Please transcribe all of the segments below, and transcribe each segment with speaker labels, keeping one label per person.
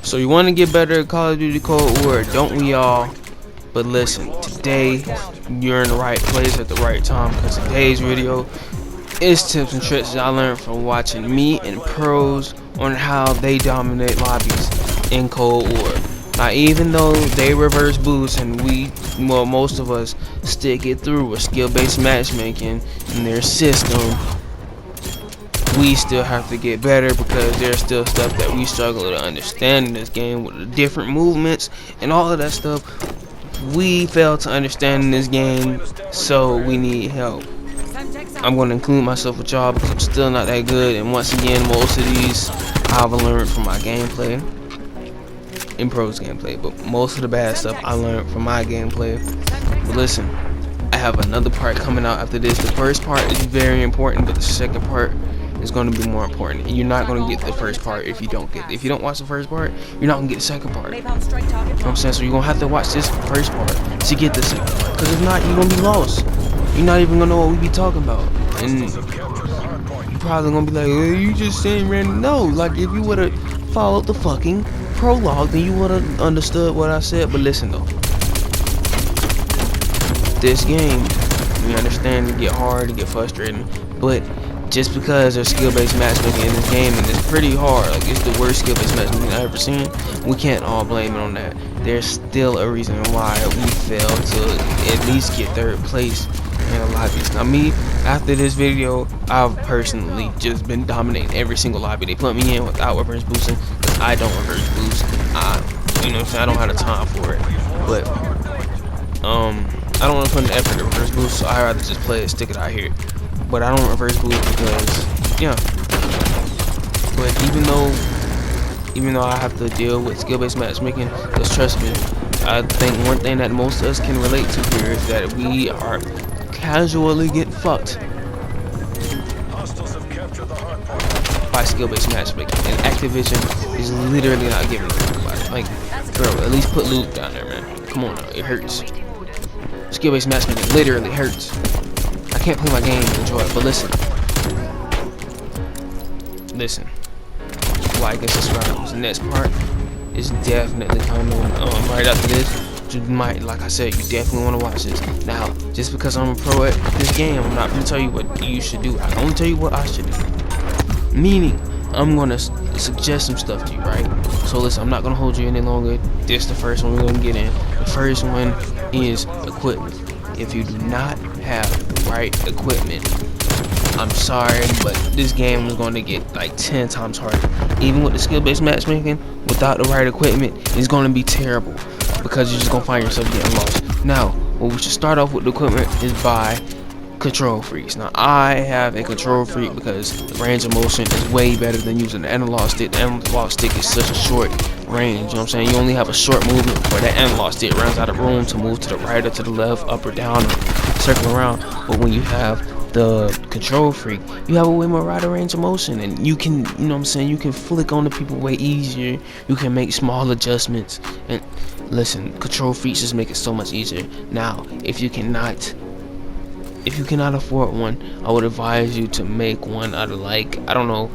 Speaker 1: So you want to get better at Call of Duty Cold War, don't we all? But listen, today you're in the right place at the right time, because today's video is tips and tricks that I learned from watching me and pros on how they dominate lobbies in Cold War. Now, even though they reverse boost and most of us stick it through with skill-based matchmaking in their system, we still have to get better, because there's still stuff that we struggle to understand in this game with the different movements and all of that stuff. We fail to understand in this game, so we need help. I'm going to include myself with y'all because I'm still not that good, and once again, most of these I've learned from my gameplay, in pros gameplay, but most of the bad stuff I learned from my gameplay. But listen, I have another part coming out after this. The first part is very important, but the second part is going to be more important, and you're not going to get the first part if you don't watch the first part. You're not going to get the second part. You know what I'm saying? So you're going to have to watch this first part to get the second part, because if not, you're going to be lost. You're not even going to know what we be talking about, and you're probably going to be like, hey, you just saying random. No, like, if you would have followed the fucking prologue, then you would have understood what I said. But listen though, this game, we understand it get hard, it get frustrating, but just because there's skill-based matchmaking in this game, and it's pretty hard, like it's the worst skill-based matchmaking I've ever seen, we can't all blame it on that. There's still a reason why we fail to at least get third place in a lot of these. Now me, after this video, I've personally just been dominating every single lobby they put me in without reverse boosting, because I don't reverse boost. You know what I'm saying, I don't have the time for it. But I don't want to put an effort to reverse boost, so I rather just play it, stick it out here. But I don't reverse boost because, yeah. But even though I have to deal with skill-based matchmaking, because trust me, I think one thing that most of us can relate to here is that we are casually getting fucked by skill-based matchmaking, and Activision is literally not giving a fuck about it. Like, bro, at least put loot down there, man. Come on now, it hurts. Skill-based matchmaking literally hurts. I can't play my game and enjoy it, but listen, like and subscribe. The next part is definitely coming right after this. You might, like I said, you definitely want to watch this. Now, just because I'm a pro at this game, I'm not going to tell you what you should do. I only tell you what I should do. Meaning, I'm going to suggest some stuff to you, right? So listen, I'm not going to hold you any longer. This is the first one we're going to get in. The first one is equipment. If you do not have the right equipment, I'm sorry, but this game is going to get like 10 times harder. Even with the skill-based matchmaking, without the right equipment, it's going to be terrible, because you're just going to find yourself getting lost. Now, what we should start off with the equipment is by control freaks. Now, I have a control freak because the range of motion is way better than using the analog stick. The analog stick is such a short range, you know what I'm saying? You only have a short movement before that analog stick runs out of room to move to the right or to the left, up or down, or circle around. But when you have the control freak, you have a way more wider range of motion, and you can, you know what I'm saying, you can flick on the people way easier. You can make small adjustments, and listen, control freaks just make it so much easier. Now, if you cannot afford one, I would advise you to make one out of, like, I don't know,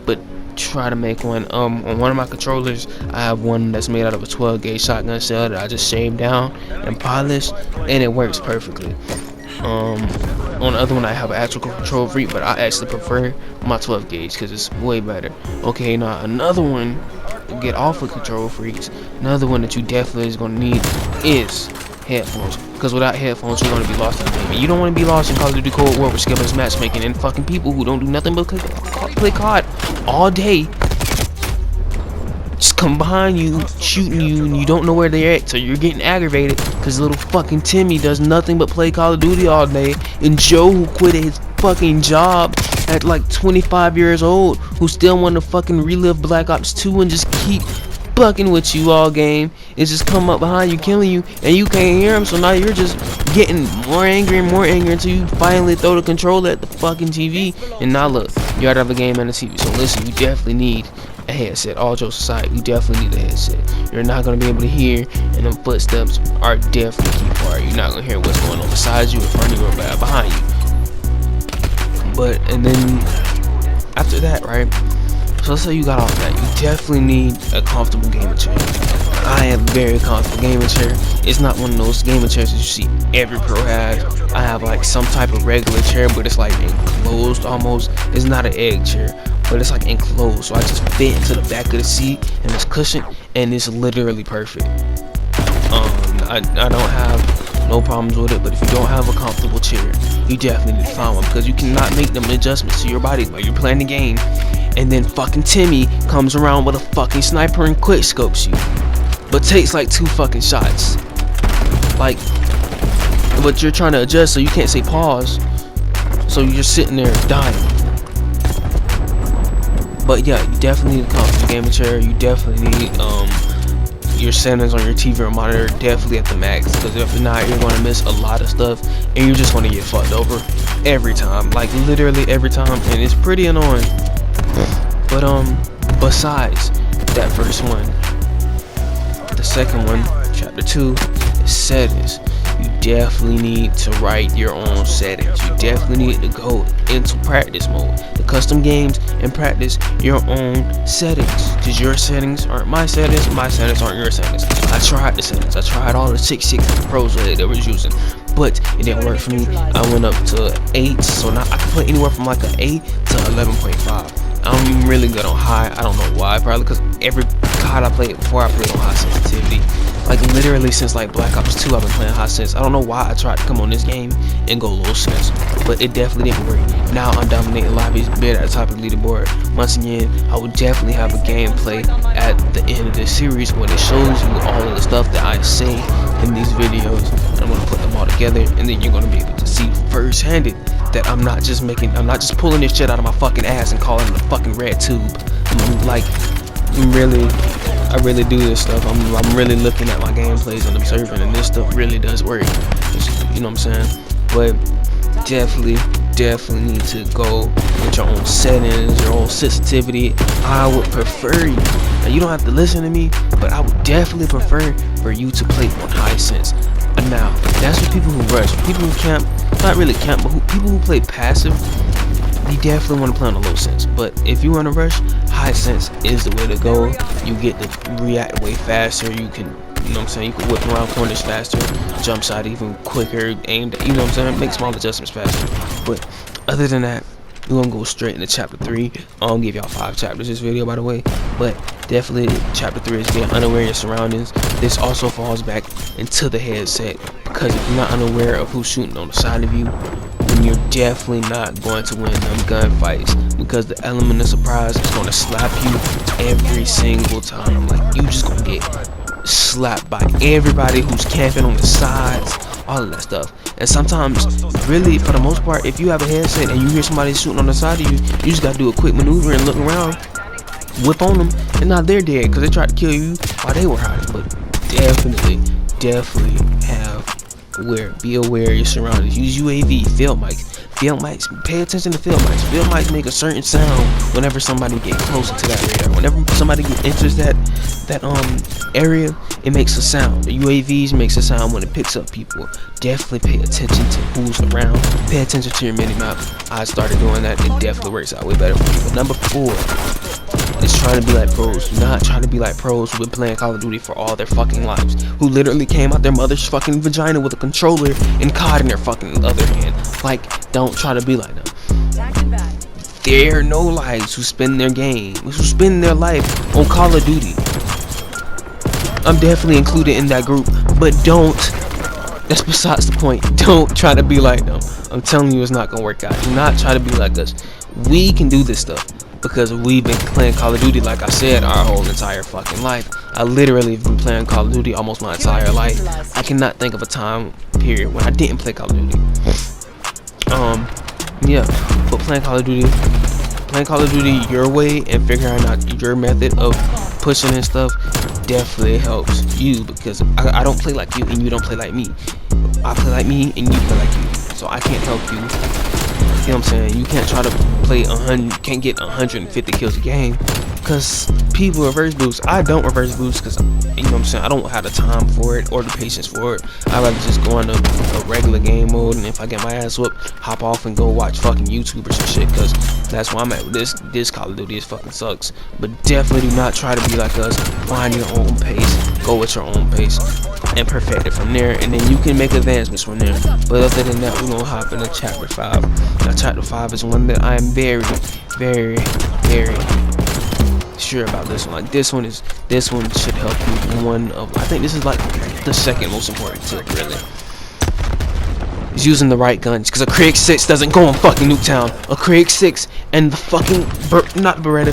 Speaker 1: but try to make one. On one of my controllers, I have one that's made out of a 12 gauge shotgun shell that I just shaved down and polished, and it works perfectly. On the other one, I have an actual control freak, but I actually prefer my 12 gauge because it's way better. Okay, now another one to get off of control freaks, another one that you definitely is going to need is headphones, because without headphones you're going to be lost in the game, and you don't want to be lost in Call of Duty Cold War with skill-based matchmaking and fucking people who don't do nothing but play COD all day, just come behind you shooting you, and you don't know where they're at, so you're getting aggravated because little fucking Timmy does nothing but play Call of Duty all day, and Joe, who quit his fucking job at like 25 years old, who still want to fucking relive Black Ops 2 and just keep bucking with you all game, is just come up behind you, killing you, and you can't hear him, so now you're just getting more angry and more angry until you finally throw the controller at the fucking TV, and now look, you gotta have a game and a TV. So listen, you definitely need a headset. All jokes aside, you definitely need a headset. You're not gonna be able to hear, and them footsteps are definitely key part. You're not gonna hear what's going on beside you, in front of you, or behind you. But, and then after that, right, So let's say you got off that. You definitely need a comfortable gaming chair. I have a very comfortable gaming chair. It's not one of those gaming chairs that you see every pro has. I have like some type of regular chair, but it's like enclosed almost. It's not an egg chair, but it's like enclosed. So I just fit into the back of the seat and it's cushioned, and it's literally perfect. I don't have no problems with it, but if you don't have a comfortable chair, you definitely need to find one, because you cannot make them adjustments to your body while you're playing the game, and then fucking Timmy comes around with a fucking sniper and quick scopes you, but takes like 2 fucking shots. Like, but you're trying to adjust, so you can't say pause, so you're just sitting there dying. But yeah, you definitely need a comfortable gaming chair. You definitely need your settings on your TV or monitor definitely at the max, because if not, you're going to miss a lot of stuff and you're just going to get fucked over every time, like literally every time, and it's pretty annoying. But besides that first one, the second one, chapter 2, is settings. You definitely need to write your own settings. You definitely need to go into practice mode, the custom games, and practice your own settings, because your settings aren't my settings aren't your settings. I tried the settings, I tried all the 660 pros that they was using, but it didn't work for me. I went up to 8, so now I can play anywhere from like an 8 to 11.5. I'm really good on high. I don't know why, probably because every COD I played before, I played on high sensitivity. Like literally since like Black Ops 2, I've been playing high sense. I don't know why I tried to come on this game and go low sense, but it definitely didn't work. Now I'm dominating lobbies, been at the top of the leaderboard. Once again, I will definitely have a gameplay at the end of this series when it shows you all of the stuff that I say in these videos. I'm gonna put them all together, and then you're gonna be able to see first-handed that I'm not just pulling this shit out of my fucking ass and calling it a fucking red tube. I really do this stuff. I'm really looking at my gameplays and observing, and this stuff really does work. You know what I'm saying? But definitely need to go with your own settings, your own sensitivity. I would prefer you. Now you don't have to listen to me, but I would definitely prefer for you to play on high sense. Now that's for people who rush, people who camp, not really camp, but people who play passive. You definitely want to play on a low sense, but if you want to rush, high sense is the way to go. You get to react way faster. You can, you know what I'm saying, you can whip around corners faster, jump shot even quicker, aim, you know what I'm saying, make small adjustments faster. But other than that, we're gonna go straight into chapter 3. I'll give y'all 5 chapters this video, by the way, but definitely chapter 3 is being unaware of your surroundings. This also falls back into the headset, because if you're not unaware of who's shooting on the side of you, then you're definitely not going to win them gunfights, because the element of surprise is going to slap you every single time. Like, you just gonna get slapped by everybody who's camping on the sides, all of that stuff. And sometimes, really, for the most part, if you have a headset and you hear somebody shooting on the side of you, you just gotta do a quick maneuver and look around, whip on them, and now they're dead because they tried to kill you while they were hiding. But definitely be aware of your surroundings. Use UAV, field mics, pay attention to field mics. Field mics make a certain sound whenever somebody gets closer to that radar. Whenever somebody enters that area, it makes a sound. The UAVs makes a sound when it picks up people. Definitely pay attention to who's around. Pay attention to your mini-map. I started doing that. It definitely works out way better for me. But number 4 is trying to be like pros. Not trying to be like pros who've been playing Call of Duty for all their fucking lives, who literally came out their mother's fucking vagina with a controller and COD in their fucking other hand. Like, don't try to be like them. There are no lives who spend their life on Call of Duty. I'm definitely included in that group, but that's besides the point. Don't try to be like them. I'm telling you, it's not gonna work out. Do not try to be like us. We can do this stuff because we've been playing Call of Duty, like I said, our whole entire fucking life. I literally have been playing Call of Duty almost my entire life. I cannot think of a time period when I didn't play Call of Duty. Yeah, but playing Call of Duty your way and figuring out your method of pushing and stuff definitely helps you, because I don't play like you and you don't play like me. I play like me and you play like you, so I can't help you. You know what I'm saying? You can't try to play 100, can't get 150 kills a game Cause people reverse boost. I don't reverse boost because, you know what I'm saying, I don't have the time for it or the patience for it. I'd rather just go into a regular game mode, and if I get my ass whooped, hop off and go watch fucking YouTube or some shit. Cause that's where I'm at with this Call of Duty. It fucking sucks. But definitely do not try to be like us. Find your own pace. Go at your own pace and perfect it from there, and then you can make advancements from there. But other than that, we're gonna hop into chapter 5. Now chapter 5 is one that I am very sure about. This one, like this one should help you. I think this is like the second most important tip, really, is using the right guns, because a Krig 6 doesn't go on fucking Nuketown. A Krig 6 and the fucking not Beretta,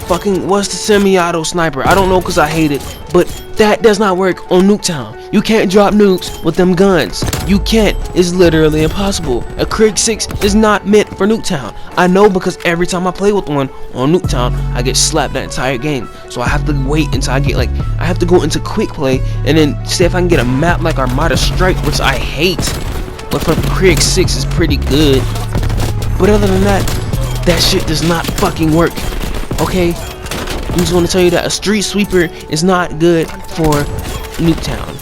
Speaker 1: fucking what's the semi-auto sniper, I don't know, because I hate it, but that does not work on Nuketown. You can't drop nukes with them guns. You can't. It's literally impossible. A Krig 6 is not meant for Nuketown. I know, because every time I play with one on Nuketown, I get slapped that entire game. So I have to wait until I get I have to go into quick play and then see if I can get a map like Armada Strike, which I hate. But for the Krig 6 is pretty good. But other than that, that shit does not fucking work. Okay? I just want to tell you that a Street Sweeper is not good for Nuketown.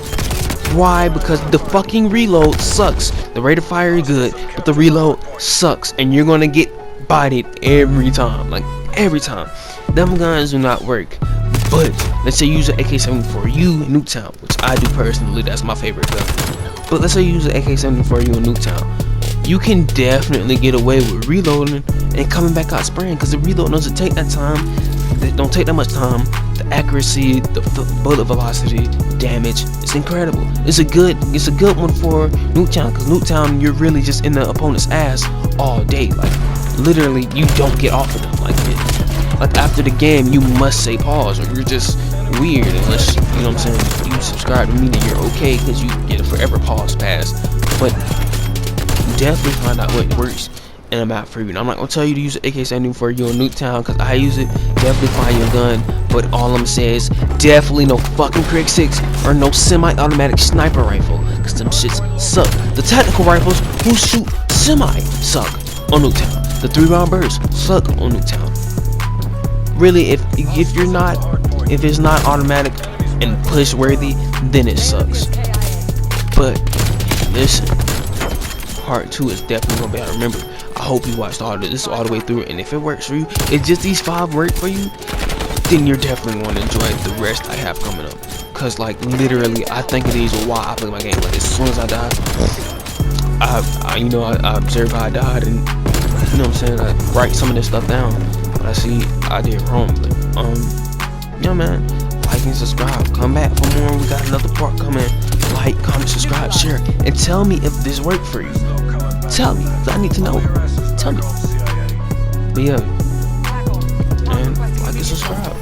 Speaker 1: Why? Because the fucking reload sucks. The rate of fire is good, but the reload sucks, and you're gonna get bodied every time. Like every time. Them guns do not work. But let's say you use an AK-74U in Nuketown, which I do personally. That's my favorite gun. But let's say you use an AK-74U in Nuketown. You can definitely get away with reloading and coming back out spraying, because the reload doesn't take that time. It don't take that much time. The accuracy, the bullet velocity, damage, it's incredible. It's a good one for Nuketown, because Nuketown, you're really just in the opponent's ass all day. Like literally, you don't get off of them. Like after the game, you must say pause, or you're just weird. Unless, you know what I'm saying, you subscribe to me, then you're okay, because you get a forever pause pass. But definitely find out what works in a map for you. Now, I'm not gonna tell you to use an AK-74U in Nuketown, because I use it. Definitely find your gun, but all I'm saying is definitely no fucking Krig 6 or no semi-automatic sniper rifle, because them shits suck. The tactical rifles who shoot semi suck on Nuketown. The 3-round bursts suck on Nuketown. Really, if it's not automatic and push worthy, then it sucks. But listen, part 2 is definitely gonna be able to remember. I hope you watched all this all the way through, and if it works for you, if just these 5 work for you, then you're definitely going to enjoy the rest I have coming up. Cause like literally, I think of these while I play my game. Like as soon as I die, I observe how I died, and you know what I'm saying, I write some of this stuff down. But I see I did wrong. But yeah, man, like and subscribe. Come back for more. We got another part coming. Like, comment, subscribe, share, and tell me if this worked for you. Tell me, I need to know. Tell me. But yeah, and like and subscribe.